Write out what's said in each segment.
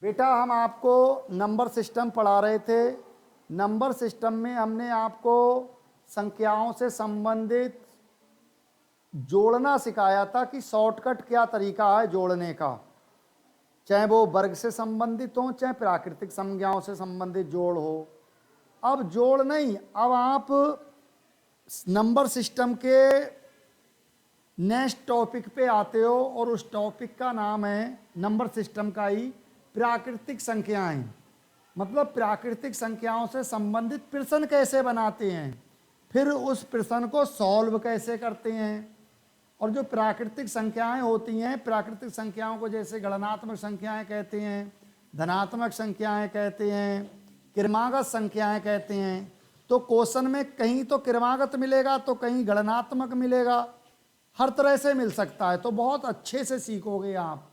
बेटा हम आपको नंबर सिस्टम पढ़ा रहे थे। नंबर सिस्टम में हमने आपको संख्याओं से संबंधित जोड़ना सिखाया था कि शॉर्टकट क्या तरीका है जोड़ने का, चाहे वो वर्ग से संबंधित हो चाहे प्राकृतिक संज्ञाओं से संबंधित जोड़ हो। अब जोड़ नहीं, अब आप नंबर सिस्टम के नेक्स्ट टॉपिक पे आते हो और उस टॉपिक का नाम है नंबर सिस्टम का ही प्राकृतिक संख्याएं। मतलब प्राकृतिक संख्याओं से संबंधित प्रश्न कैसे बनाते हैं, फिर उस प्रश्न को सॉल्व कैसे करते हैं। और जो प्राकृतिक संख्याएं होती हैं, प्राकृतिक संख्याओं को जैसे गणनात्मक संख्याएं कहते हैं, धनात्मक संख्याएं कहते हैं, क्रमागत संख्याएं कहते हैं। तो क्वेश्चन में कहीं तो क्रमागत मिलेगा तो कहीं गणनात्मक मिलेगा, हर तरह से मिल सकता है। तो बहुत अच्छे से सीखोगे आप।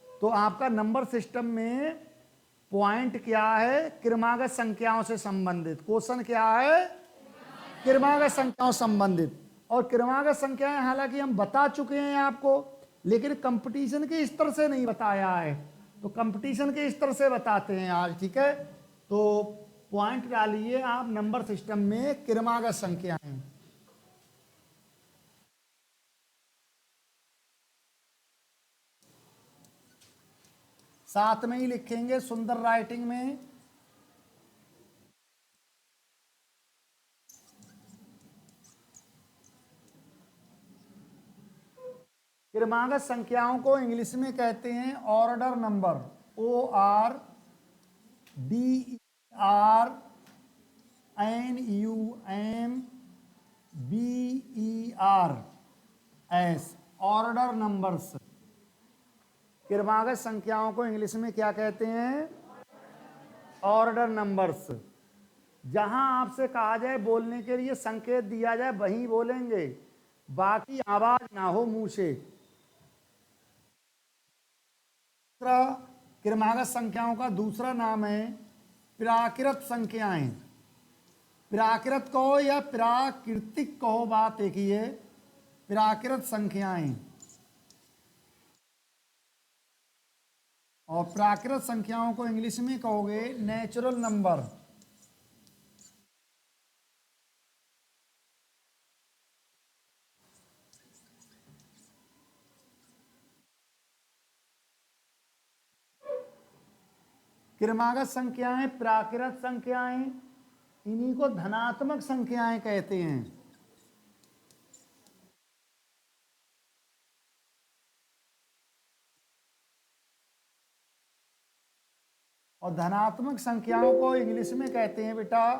तो आपका नंबर सिस्टम में पॉइंट क्या है, क्रमागत संख्याओं से संबंधित। क्वेश्चन क्या है, क्रमागत संख्याओं से संबंधित। और क्रमागत संख्याएं हालांकि हम बता चुके हैं आपको, लेकिन कंपटीशन के स्तर से नहीं बताया है, तो कंपटीशन के स्तर से बताते हैं आज। ठीक है, तो पॉइंट डालिए आप नंबर सिस्टम में क्रमागत संख्याएं। साथ में ही लिखेंगे सुंदर राइटिंग में। क्रमागत संख्याओं को इंग्लिश में कहते हैं order number, ORDERNUMBERS, order numbers. क्रमागत संख्याओं को इंग्लिश में क्या कहते हैं, ऑर्डर नंबर्स। जहां आपसे कहा जाए बोलने के लिए संकेत दिया जाए वहीं बोलेंगे, बाकी आवाज ना हो मुंह से। क्रमागत संख्याओं का दूसरा नाम है प्राकृत संख्याएं। प्राकृत कहो या प्राकृतिक कहो, बात एक ही है। प्राकृत संख्याएं और प्राकृत संख्याओं को इंग्लिश में कहोगे नेचुरल नंबर। क्रमागत संख्याएं, प्राकृत संख्याएं, इन्हीं को धनात्मक संख्याएं कहते हैं। और धनात्मक संख्याओं को इंग्लिश में कहते हैं बेटा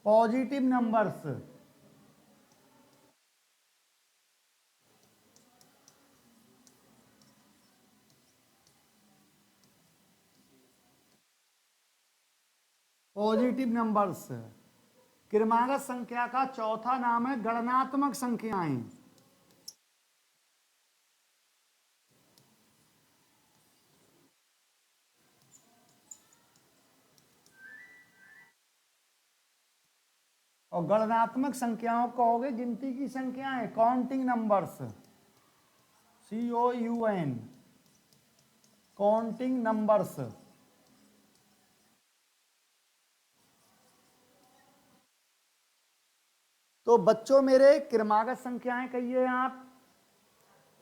पॉजिटिव नंबर्स। Positive numbers. क्रमागत संख्या का चौथा नाम है गणनात्मक संख्याएं। और गणनात्मक संख्याओं को कहोगे गिनती की संख्याएं, counting numbers, COUN, counting numbers. तो बच्चों मेरे क्रमागत संख्याएं कहिए आप,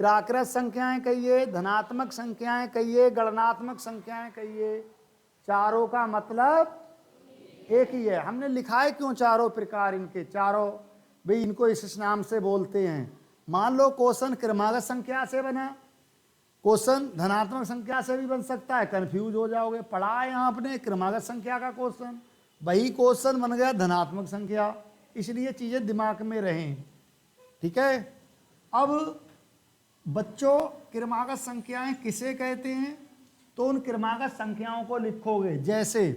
प्राकृत संख्याएं कहिए, धनात्मक संख्याएं कहिए, गणनात्मक संख्याएं कहिए, चारों का मतलब एक ही है। हमने लिखा है क्यों चारों प्रकार, इनके चारों भाई इनको इस नाम से बोलते हैं। मान लो क्वेश्चन क्रमागत संख्या से बना, क्वेश्चन धनात्मक संख्या से भी बन सकता है, कंफ्यूज हो जाओगे। पढ़ा है आपने क्रमागत संख्या का क्वेश्चन, वही क्वेश्चन बन गया धनात्मक संख्या, इसलिए चीजें दिमाग में रहें। ठीक है, अब बच्चों क्रमागत संख्याएं किसे कहते हैं, तो उन क्रमागत संख्याओं को लिखोगे। जैसे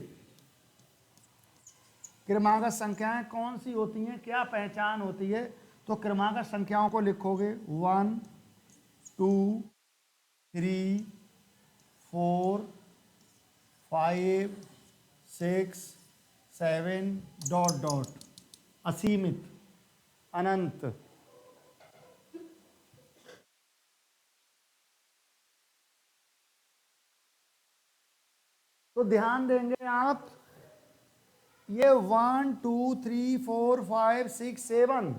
क्रमागत संख्याएं कौन सी होती हैं, क्या पहचान होती है, तो क्रमागत संख्याओं को लिखोगे 1 2 3 4 5 6 7 डॉट डॉट, असीमित, अनंत। तो ध्यान देंगे आप, ये 1 2 3 4 5 6 7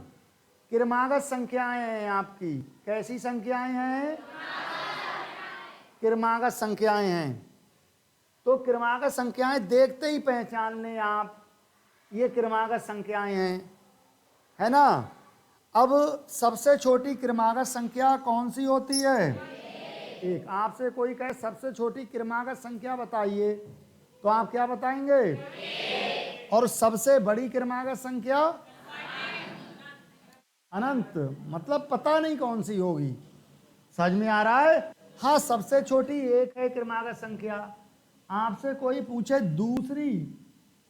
क्रमागत संख्याएं हैं आपकी। कैसी संख्याएं हैं? क्रमागत संख्याएं हैं। तो क्रमागत संख्याएं देखते ही पहचान लें आप, ये क्रमागत संख्याएं हैं, है ना। अब सबसे छोटी क्रमागत संख्या कौन सी होती है? एक। आपसे कोई कहे सबसे छोटी क्रमागत संख्या बताइए, तो आप क्या बताएंगे? और सबसे बड़ी क्रमागत संख्या? अनंत। मतलब पता नहीं कौन सी होगी। समझ में आ रहा है? हाँ, सबसे छोटी एक है क्रमागत संख्या। आपसे कोई पूछे दूसरी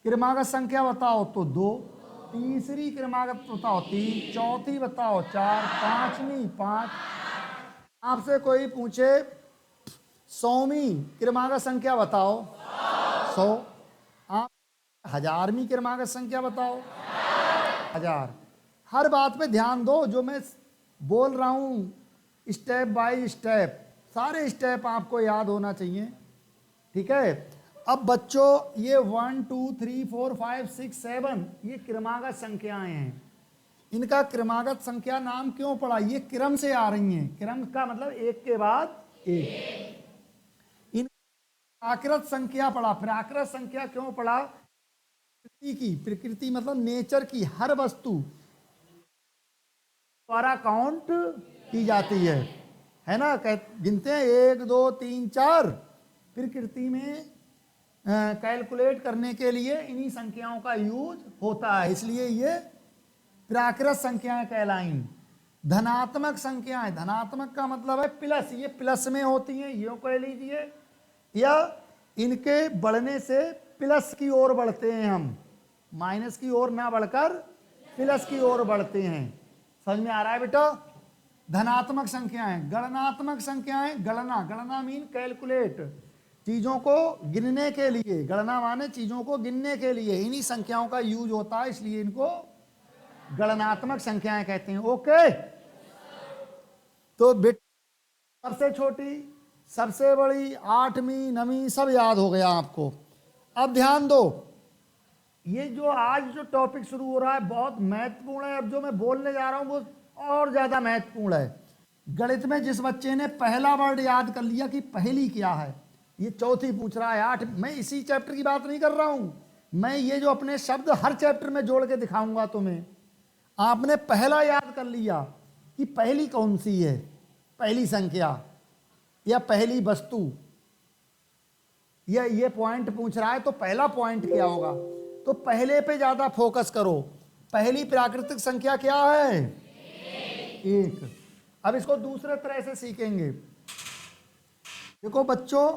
क्रमागत संख्या बताओ तो 2, तीसरी क्रमागत बताओ 3, चौथी बताओ 4, पांचवी 5। आपसे कोई पूछे 100वीं क्रमागत संख्या बताओ 100। आप 1000वीं क्रमागत संख्या बताओ 1000। हर बात पे ध्यान दो, जो मैं बोल रहा हूं स्टेप बाय स्टेप, सारे स्टेप आपको याद होना चाहिए, ठीक है। अब बच्चों ये 1 2 3 4 5 6 7 ये क्रमागत संख्याएं हैं। इनका क्रमागत संख्या नाम क्यों पड़ा? ये क्रम से आ रही हैं। क्रम का मतलब एक के बाद एक। इन प्राकृत संख्या पड़ा। प्राकृत संख्या क्यों पड़ा? प्रकृति की, प्रकृति मतलब नेचर की हर वस्तु द्वारा काउंट की जाती है ना। गिनते हैं 1 2 3 4। प्रकृति में कैलकुलेट करने के लिए इन्हीं संख्याओं का यूज होता है, इसलिए ये प्राकृत संख्याएं कहलाईं। धनात्मक संख्याएं, धनात्मक का मतलब है प्लस, ये प्लस में होती हैं, यो कह लीजिए, या इनके बढ़ने से प्लस की ओर बढ़ते हैं हम, माइनस की ओर ना बढ़कर प्लस की ओर बढ़ते हैं। समझ में आ रहा है बेटा? धनात्मक संख्याएं। गणनात्मक संख्याएं, गणना, गणना मीन कैलकुलेट, चीजों को गिनने के लिए, गणना माने चीजों को गिनने के लिए इन्हीं संख्याओं का यूज होता है, इसलिए इनको गणनात्मक संख्याएं कहते हैं। ओके, तो बेटा सबसे छोटी, सबसे बड़ी, 8वीं 9वीं सब याद हो गया आपको। अब ध्यान दो, ये जो आज जो टॉपिक शुरू हो रहा है बहुत महत्वपूर्ण है। अब जो मैं बोलने जा रहा हूं वो और ज्यादा महत्वपूर्ण है। गणित में जिस बच्चे ने पहला वर्ड याद कर लिया कि पहली क्या है, ये चौथी पूछ रहा है 8। मैं इसी चैप्टर की बात नहीं कर रहा हूं, मैं ये जो अपने शब्द हर चैप्टर में जोड़ के दिखाऊंगा तुम्हें। आपने पहला याद कर लिया कि पहली कौन सी है, पहली संख्या या पहली वस्तु, या ये पॉइंट पूछ रहा है तो पहला पॉइंट क्या होगा? तो पहले पे ज्यादा फोकस करो। पहली प्राकृतिक संख्या क्या है? 1। अब इसको दूसरे तरह से सीखेंगे। देखो बच्चों,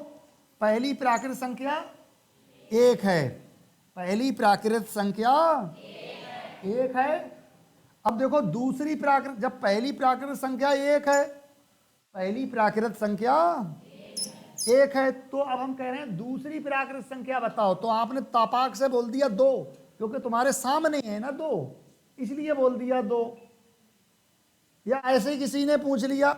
पहली प्राकृतिक संख्या 1 है। पहली प्राकृतिक संख्या 1 है। अब देखो दूसरी प्राकृत, जब पहली प्राकृतिक संख्या 1 है, पहली प्राकृतिक संख्या 1 है, तो अब हम कह रहे हैं दूसरी प्राकृतिक संख्या बताओ। तो आपने तापाक से बोल दिया 2, क्योंकि तुम्हारे सामने है ना 2, इसलिए बोल दिया 2। या ऐसे ही किसी ने पूछ लिया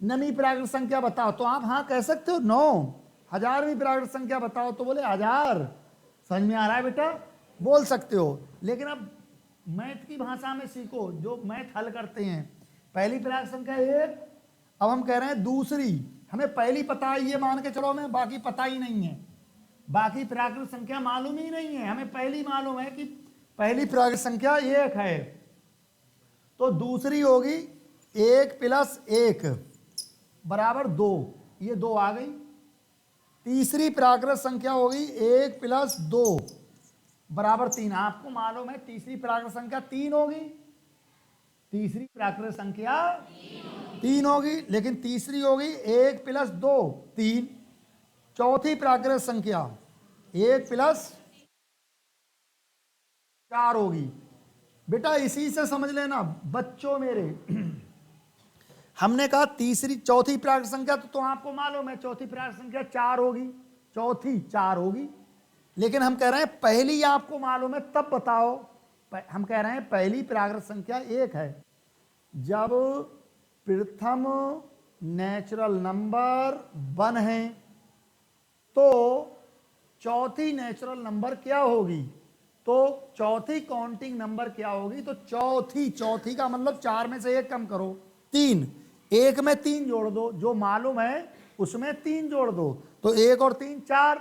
9वीं प्राकृतिक संख्या बताओ, तो आप हाँ कह सकते हो 9। 1000वीं प्राकृतिक संख्या बताओ तो बोले 1000। समझ में आ रहा है बेटा? बोल सकते हो, लेकिन अब मैथ की भाषा में सीखो, जो मैथ हल करते हैं। पहली प्राकृतिक संख्या 1, अब हम कह रहे हैं दूसरी। हमें पहली पता है ये मान के चलो, हमें बाकी पता ही नहीं है, बाकी प्राकृतिक संख्या मालूम ही नहीं है, हमें पहली मालूम है कि पहली प्राकृतिक संख्या 1 है। तो दूसरी होगी 1 + 1 बराबर 2, ये 2 आ गई। तीसरी प्राकृतिक संख्या होगी 1 + 2 बराबर 3। आपको मालूम है तीसरी प्राकृतिक संख्या 3 होगी, तीसरी प्राकृतिक संख्या 3 होगी, लेकिन तीसरी होगी 1 + 2 3। चौथी प्राकृतिक संख्या 1 + 4 होगी। बेटा इसी से समझ लेना बच्चों मेरे, हमने कहा तीसरी चौथी प्राकृतिक संख्या, तो आपको मालूम है चौथी प्राकृतिक संख्या 4 होगी, चौथी 4 होगी। लेकिन हम कह रहे हैं पहली आपको मालूम है तब बताओ। हम कह रहे हैं पहली प्राकृतिक संख्या 1 है जब प्रथम नेचुरल नंबर 1 है, तो चौथी नेचुरल नंबर क्या होगी, तो चौथी काउंटिंग नंबर क्या होगी, तो चौथी का मतलब 4 में से 1 कम करो, 3, 1 में 3 जोड़ दो, जो मालूम है उसमें 3 जोड़ दो, तो 1 और 3 4।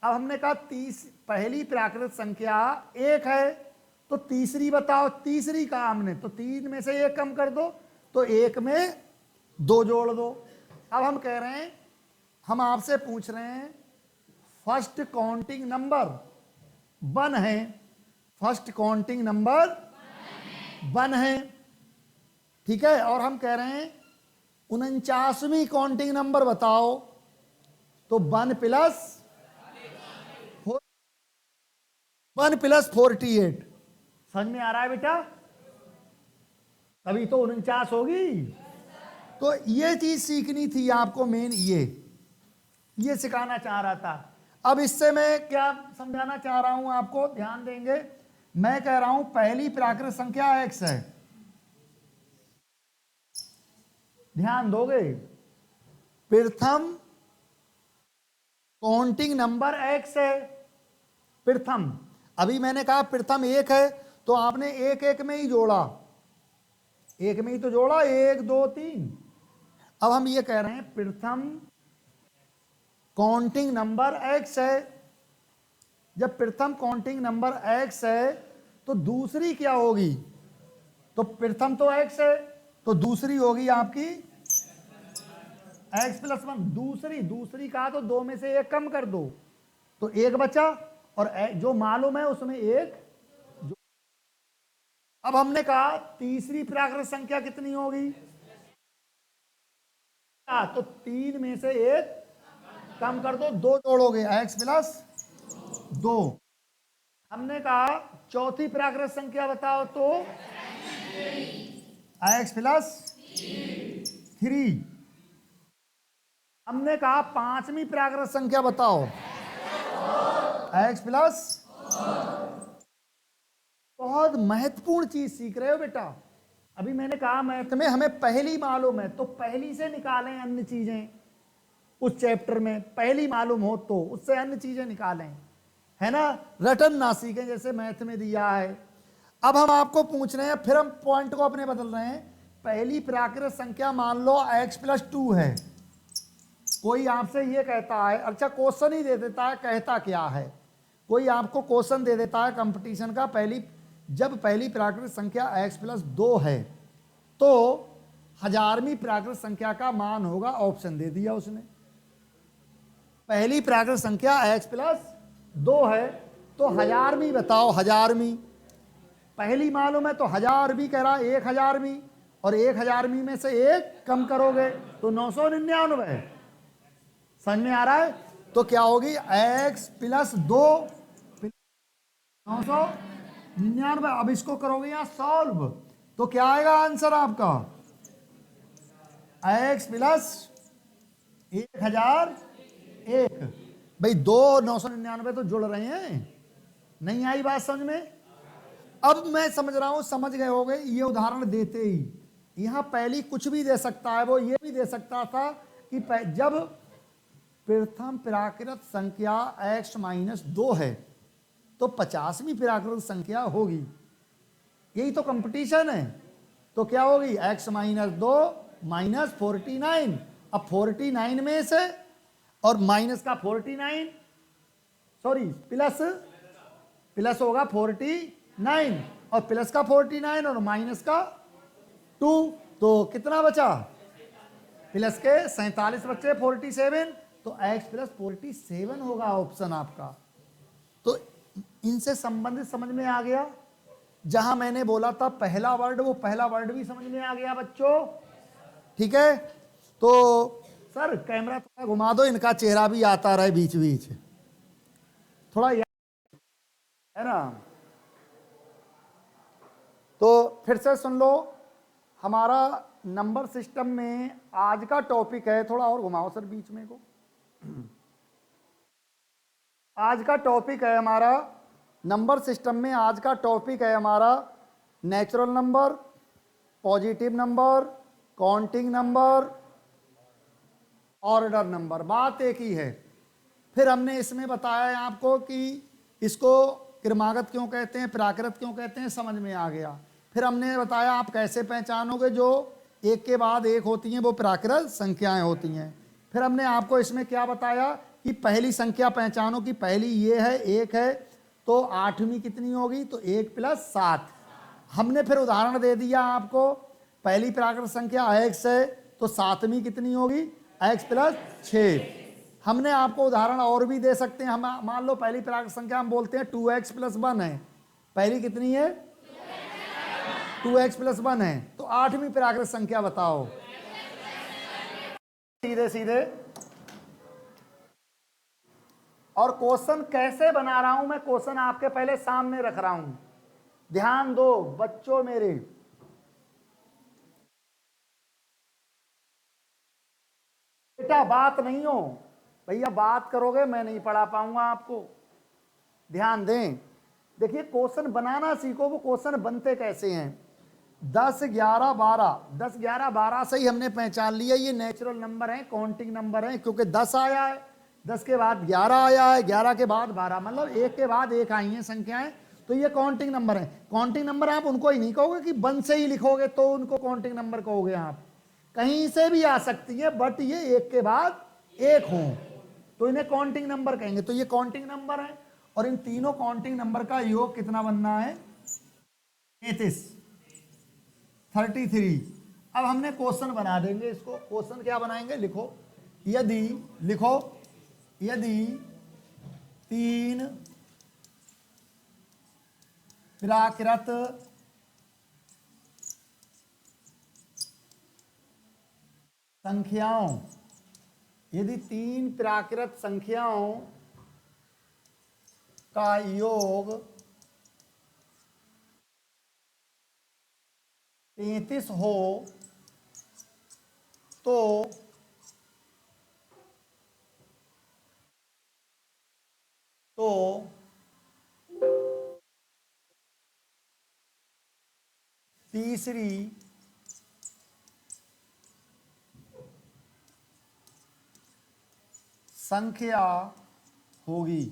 अब हमने कहा पहली प्राकृत संख्या 1 है, तो तीसरी बताओ, तीसरी कहा हमने, तो 3 में से 1 कम कर दो, तो 1 में 2 जोड़ दो। अब हम कह रहे हैं, हम आपसे पूछ रहे हैं फर्स्ट काउंटिंग नंबर 1 है, फर्स्ट काउंटिंग नंबर 1 है, ठीक है, और हम कह रहे हैं 49वीं काउंटिंग नंबर बताओ, तो 1 प्लस 48। समझ में आ रहा है बेटा, तभी तो 49 होगी। तो ये चीज सीखनी थी आपको, मेन ये सिखाना चाह रहा था। अब इससे मैं क्या समझाना चाह रहा हूं आपको, ध्यान देंगे। मैं कह रहा हूं पहली प्राकृत संख्या x है, ध्यान दोगे, प्रथम काउंटिंग नंबर x है, प्रथम। अभी मैंने कहा प्रथम 1 है, तो आपने 1 में ही जोड़ा, 1 में ही तो जोड़ा, 1 2 3। अब हम ये कह रहे हैं प्रथम काउंटिंग नंबर x है, जब प्रथम काउंटिंग नंबर x है तो दूसरी क्या होगी, तो प्रथम तो x है, तो दूसरी होगी आपकी x प्लस 1। दूसरी कहा तो 2 में से 1 कम कर दो, तो 1 बचा, और जो मालूम है उसमें 1। अब हमने कहा तीसरी प्राकृत संख्या कितनी होगी, तो 3 में से 1 कम कर दो, 2 जोड़ोगे, x प्लस 2। हमने कहा चौथी प्राकृत संख्या बताओ, तो x प्लस 3। हमने कहा पांचवी प्राकृत संख्या बताओ, x प्लस। बहुत महत्वपूर्ण चीज सीख रहे हो बेटा। अभी मैंने कहा मैथ में हमें पहली मालूम है, तो पहली से निकालें अन्य चीजें, उस चैप्टर में पहली मालूम हो तो उससे अन्य चीजें निकालें, है ना, रटन ना सीखें जैसे मैथ में दिया है। अब हम आपको पूछ रहे हैं, फिर हम पॉइंट को अपने बदल रहे हैं। पहली प्राकृत संख्या मान लो x प्लस 2 है, कोई आपसे ये कहता है, अच्छा क्वेश्चन ही दे देता है, कहता क्या है, कोई आपको क्वेश्चन दे देता है कंपटीशन का, जब पहली प्राकृत संख्या x प्लस 2 है तो 1000वीं प्राकृत संख्या का मान होगा, ऑप्शन दे दिया उसने। पहली प्राकृत संख्या x प्लस 2 है, तो 1000वीं बताओ, 1000वीं पहली मालूम है, तो 1000वीं कह रहा है, 1000वीं, और 1000वीं में से 1 कम करोगे तो 999। समझ में आ रहा है, तो क्या होगी x प्लस 2 999। अब इसको करोगे यहां सॉल्व, तो क्या आएगा आंसर आपका, x प्लस 1001। भाई 2 999 तो जुड़ रहे हैं, नहीं आई बात समझ में। अब मैं समझ रहा हूं समझ गए होगे, ये उदाहरण देते ही यहां पहली कुछ भी दे सकता है, वो ये भी दे सकता था कि जब प्रथम प्राकृत संख्या x माइनस 2 है तो 50वीं प्राकृत संख्या होगी, यही तो कंपटीशन है। तो क्या होगी x माइनस 2 माइनस 49। अब 49 में से, और माइनस का 49, सॉरी प्लस होगा 49, और प्लस का 49 और माइनस का 2, तो कितना बचा, प्लस के 47 बच्चे 47, तो x प्लस 47 होगा ऑप्शन आपका। तो इनसे संबंधित समझ में आ गया, जहां मैंने बोला था पहला वर्ड, वो पहला वर्ड भी समझ में आ गया बच्चों, ठीक है। तो सर कैमरा थोड़ा घुमा दो, इनका चेहरा भी आता रहे बीच बीच, थोड़ा है ना। तो फिर से सुन लो, हमारा नंबर सिस्टम में आज का टॉपिक है, थोड़ा और घुमाओ सर बीच में को। आज का टॉपिक है हमारा नंबर सिस्टम में, आज का टॉपिक है हमारा natural number, positive number, counting number, order number. बात एक ही है। फिर हमने इसमें बताया आपको कि इसको क्रमागत क्यों कहते हैं, प्राकृत क्यों कहते हैं, समझ में आ गया। फिर हमने बताया आप कैसे पहचानोगे जो एक के बाद एक होती हैं वो प्राकृत संख्याएं होती हैं। फिर हमने आपको इसमें क्या बताया कि पहली संख्या पहचानो कि पहली ये है, एक है, तो आठवीं कितनी होगी, तो 1 + 7। हमने फिर उदाहरण दे दिया आपको, पहली प्राकृत संख्या x है तो सातवीं कितनी होगी, x + 6। हमने आपको उदाहरण और भी दे सकते हैं। हम मान लो पहली प्राकृत संख्या हम बोलते हैं 2x + 1 है, पहली कितनी है, 2x + 1 है, तो आठवीं प्राकृत संख्या बताओ। सीधे सीधे। और क्वेश्चन कैसे बना रहा हूं मैं, क्वेश्चन आपके पहले सामने रख रहा हूं, ध्यान दो बच्चों मेरे। बेटा बात नहीं हो, भैया बात करोगे मैं नहीं पढ़ा पाऊंगा आपको, ध्यान दें। देखिए क्वेश्चन बनाना सीखो, वो क्वेश्चन बनते कैसे हैं। 10, 11, 12, 10, 11, 12 से ही हमने पहचान लिया ये नेचुरल नंबर है, काउंटिंग नंबर है, क्योंकि 10 आया है, 10 के बाद 11 आया है, 11 के बाद 12, मतलब एक के बाद एक आई हैं संख्याएं, तो ये काउंटिंग नंबर है। काउंटिंग नंबर आप उनको ही नहीं कहोगे कि 1 से ही लिखोगे तो उनको काउंटिंग नंबर कहोगे आप, कहीं से भी आ सकती है, बट ये एक के बाद एक हो तो इन्हें काउंटिंग नंबर कहेंगे। तो ये काउंटिंग नंबर है, और इन तीनों काउंटिंग नंबर का योग कितना बनना है, 33, 33। अब हमने क्वेश्चन बना देंगे इसको। क्वेश्चन क्या बनाएंगे, लिखो यदि, लिखो यदि 3 प्राकृत संख्याओं, यदि 3 प्राकृत संख्याओं का योग 33 हो तो तीसरी संख्या होगी,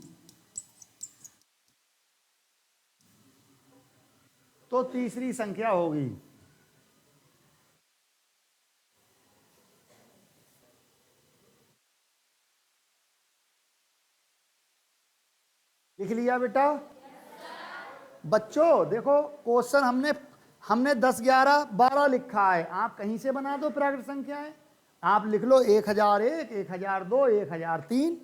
तो तीसरी संख्या होगी। लिख लिया बेटा? बच्चों देखो क्वेश्चन हमने 10, 11, 12 लिखा है, आप कहीं से बना दो प्राकृत संख्याएं, आप लिख लो 1001, 1002, 1003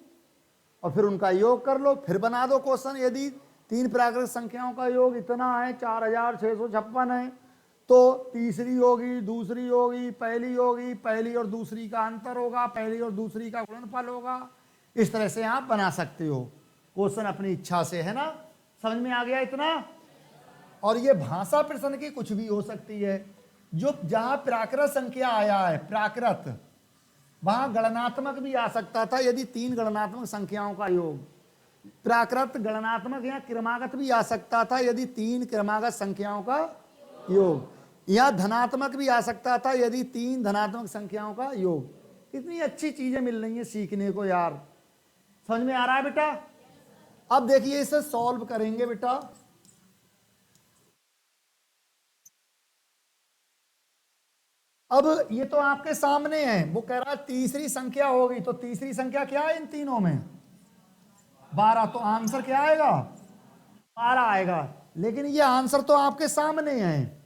और फिर उनका योग कर लो, फिर बना दो क्वेश्चन। यदि 3 प्राकृत संख्याओं का योग इतना है 4656 है, तो तीसरी होगी, दूसरी होगी, पहली होगी, पहली और दूसरी का अंतर होगा, पहली और दूसरी का गुणनफल होगा। इस तरह से आप बना सकते हो क्वेश्चन अपनी इच्छा से, है ना? समझ में आ गया इतना? और ये भाषा प्रश्न की कुछ भी हो सकती है। जो जहां प्राकृत संख्या आया है, प्राकृत, वहां गणनात्मक भी आ सकता था। यदि 3 गणनात्मक संख्याओं का योग, प्राकृत गणनात्मक या क्रमागत भी आ सकता था यदि 3 क्रमागत संख्याओं का योग, या धनात्मक भी आ सकता था यदि 3 धनात्मक संख्याओं का योग। इतनी अच्छी चीजें मिल रही हैं सीखने को यार, समझ में आ रहा है बेटा? अब देखिए इसे सॉल्व करेंगे बेटा। अब ये तो आपके सामने है, वो कह रहा है तीसरी संख्या होगी, तो तीसरी संख्या क्या है इन तीनों में, 12, तो आंसर क्या आएगा, 12 आएगा। लेकिन ये आंसर तो आपके सामने है,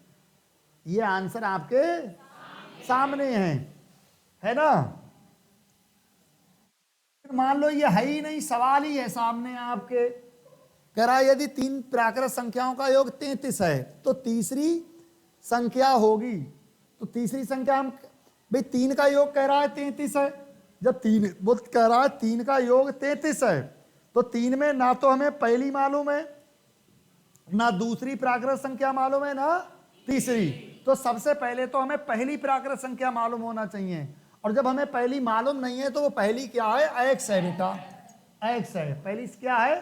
ये आंसर आपके सामने है ना? मान लो ये है ही नहीं, सवाल ही है सामने आपके। कह रहा है यदि 3 प्राकृत संख्याओं का योग 33 है तो तीसरी संख्या होगी। तो तीसरी संख्या हम भाई 3 का योग कह रहा है 33 है, जब 3 वो कह रहा है 3 का योग 33 है, तो 3 में ना तो हमें पहली मालूम है, ना दूसरी प्राकृत संख्या मालूम है, ना तीसरी। तो सबसे पहले तो हमें पहली प्राकृत संख्या मालूम होना चाहिए, और जब हमें पहली मालूम नहीं है तो वो पहली क्या है, x है बेटा, x है। पहली क्या है,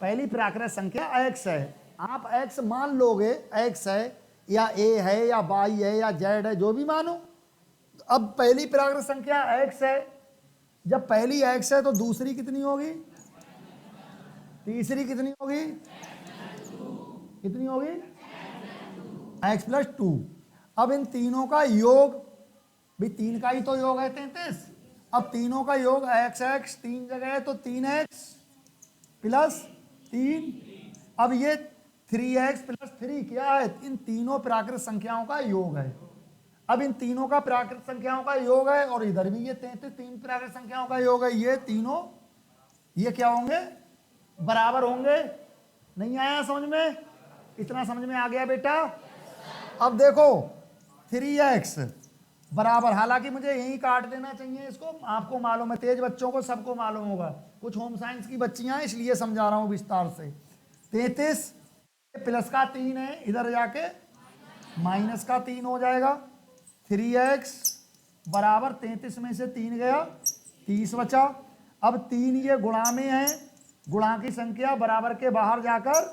पहली प्राकृत संख्या x है। आप x मान लोगे, x है या a है या y है या z है, जो भी मानो। अब पहली प्राकृत संख्या x है, जब पहली एक्स है तो दूसरी कितनी होगी, तीसरी कितनी होगी, कितनी होगी, एक्स प्लस टू। अब इन तीनों का योग, भी तीन का ही तो योग है 33। अब तीनों का योग एक्स एक्स तीन जगह है तो 3x प्लस 3। अब ये 3x प्लस 3 क्या है, इन तीनों प्राकृत संख्याओं का योग है। अब इन तीनों का प्राकृत संख्याओं का योग है और इधर भी ये 33 तीन प्राकृत संख्याओं का योग है। ये तीनों ये क्या होंगे, बराबर होंगे। नहीं आया समझ में, इतना समझ में आ गया बेटा। अब देखो 3x बराबर, हालांकि मुझे यही काट देना चाहिए इसको, आपको मालूम है, तेज बच्चों को सबको मालूम होगा, कुछ होम साइंस की बच्चियां हैं इसलिए समझा रहा हूं विस्तार से। 33 प्लस का 3 है, इधर जाके माइनस का 3 हो जाएगा। 3x बराबर 33 में से 3 गया 30 बचा। अब 3 ये गुणा में है, गुणा की संख्या बराबर के बाहर जाकर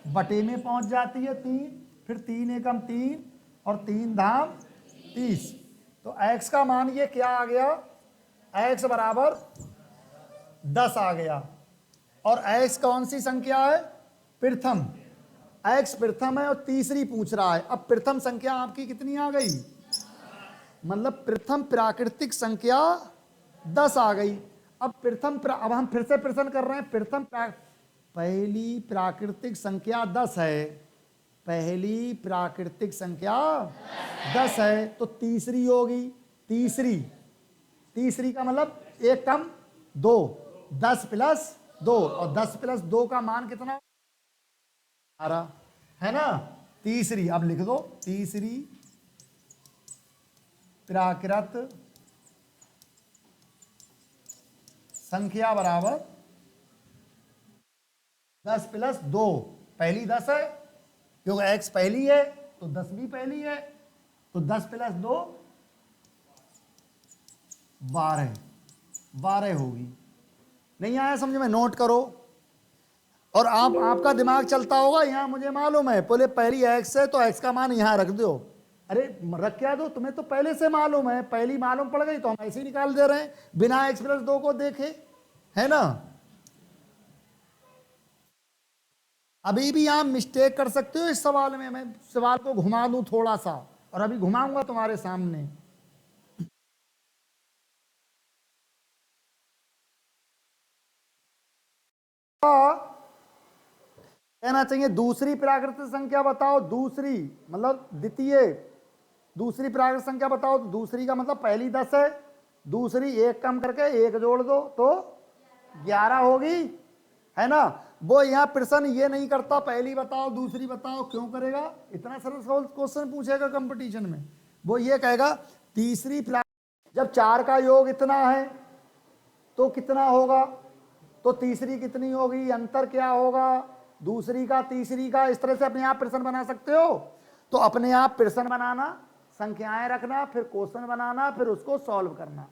बटे में पहुंच जाती है 3, फिर 3 एकम 3 और 3 धाम 30। तो x का मान ये क्या आ गया, x बराबर 10 आ गया। और x कौन सी संख्या है, प्रथम, x प्रथम है और तीसरी पूछ रहा है। अब प्रथम संख्या आपकी कितनी आ गई, मतलब प्रथम प्राकृतिक संख्या 10 आ गई। अब अब हम फिर से प्रश्न कर रहे हैं, पहली प्राकृतिक संख्या 10 है, पहली प्राकृतिक संख्या 10 है तो तीसरी होगी, तीसरी का मतलब एक कम 2, 10 प्लस 2, और 10 प्लस 2 का मान कितना, 12 है ना। तीसरी, अब लिख दो, तीसरी प्राकृत संख्या बराबर 10 प्लस 2, पहली 10 है क्योंकि x पहली है तो 10 भी पहली है, तो 10 प्लस 2 12 होगी। नहीं आया समझ में, नोट करो। और आपका दिमाग चलता होगा यहाँ, मुझे मालूम है, बोले पहली x है तो x का मान यहाँ रख दो। अरे रख क्या दो, तुम्हें तो पहले से मालूम है, पहली मालूम पड़ गई तो हम ऐसे ही निकाल दे रहे हैं बिना x प्लस 2 को देखे, है ना। अभी भी आप मिस्टेक कर सकते हो इस सवाल में, मैं सवाल को घुमा दूं थोड़ा सा, और अभी घुमाऊंगा तुम्हारे सामने। कहना चाहिए दूसरी प्राकृतिक संख्या बताओ, दूसरी मतलब द्वितीय, दूसरी प्राकृतिक संख्या बताओ। तो दूसरी का मतलब पहली 10 है, दूसरी एक कम करके एक जोड़ दो तो 11 होगी, है ना। वो यहाँ प्रश्न ये नहीं करता पहली बताओ दूसरी बताओ, क्यों करेगा, इतना सरल क्वेश्चन पूछेगा कंपटीशन में। वो ये कहेगा तीसरी जब 4 का योग इतना है तो कितना होगा, तो तीसरी कितनी होगी, अंतर क्या होगा दूसरी का तीसरी का। इस तरह से अपने आप प्रश्न बना सकते हो। तो अपने आप प्रश्न बनाना, संख्याएं रखना, फिर क्वेश्चन बनाना, फिर उसको सॉल्व करना।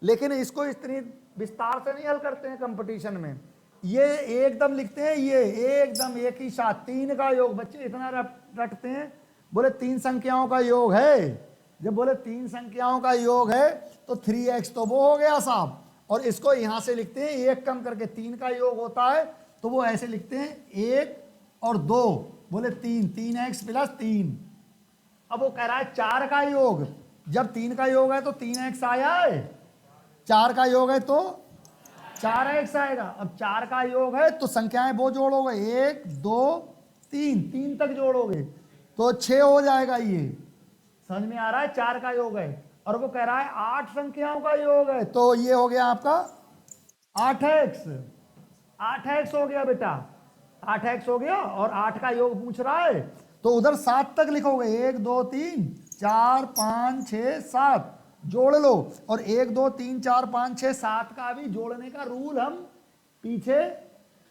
लेकिन इसको इस तरह विस्तार से नहीं हल करते हैं कंपटीशन में, ये एकदम लिखते हैं, ये एकदम एक ही साथ 3 का योग। बच्चे इतना रटते हैं, बोले 3 संख्याओं का योग है, जब बोले 3 संख्याओं का योग है तो 3x तो वो हो गया साहब, और इसको यहां से लिखते हैं एक कम करके 3 का योग होता है तो वो ऐसे लिखते हैं 1 और 2, बोले 3x प्लस 3। अब वो कह रहा है 4 का योग, जब 3 का योग है तो 3x आया है, 4 का योग है तो 4x आएगा। अब 4 का योग है तो संख्याएं वो जोड़ोगे 1 2 3 तक जोड़ोगे तो 6 हो जाएगा। ये समझ में आ रहा है, 4 का योग है। और वो कह रहा है 8 संख्याओं का योग है, तो ये हो गया आपका 8x हो गया बेटा, 8x हो गया। और 8 का योग पूछ रहा है तो उधर 7 तक लिखोगे, 1 2 3 4 5 6 7 जोड़ लो। और 1 2 3 4 5 6 7 का भी जोड़ने का रूल हम पीछे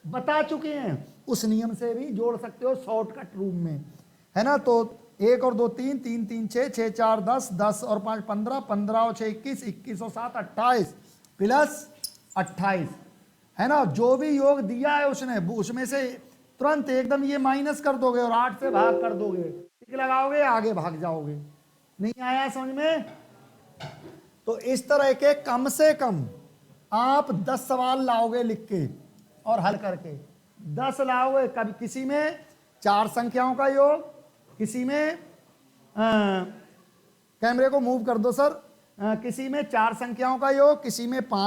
बता चुके हैं, उस नियम से भी जोड़ सकते हो शॉर्टकट रूप में, है ना। तो 1 और 2 3 3 3 6 6 4 10 10 और 5 15 15 और 6 21 21 और 7 28 प्लस 28, है ना। जो भी योग दिया है उसने, उसमें से तुरंत एकदम ये माइनस कर दोगे और 8 से भाग कर दोगे, टिक लगाओगे, आगे भाग जाओगे। नहीं आया समझ में। तो इस तरह के कम से कम आप 10 सवाल लाओगे लिख के और हल करके, 10 लाओगे, कभी किसी में 4 संख्याओं का योग, किसी में कैमरे को मूव कर दो सर, किसी में 4 संख्याओं का योग, किसी में 5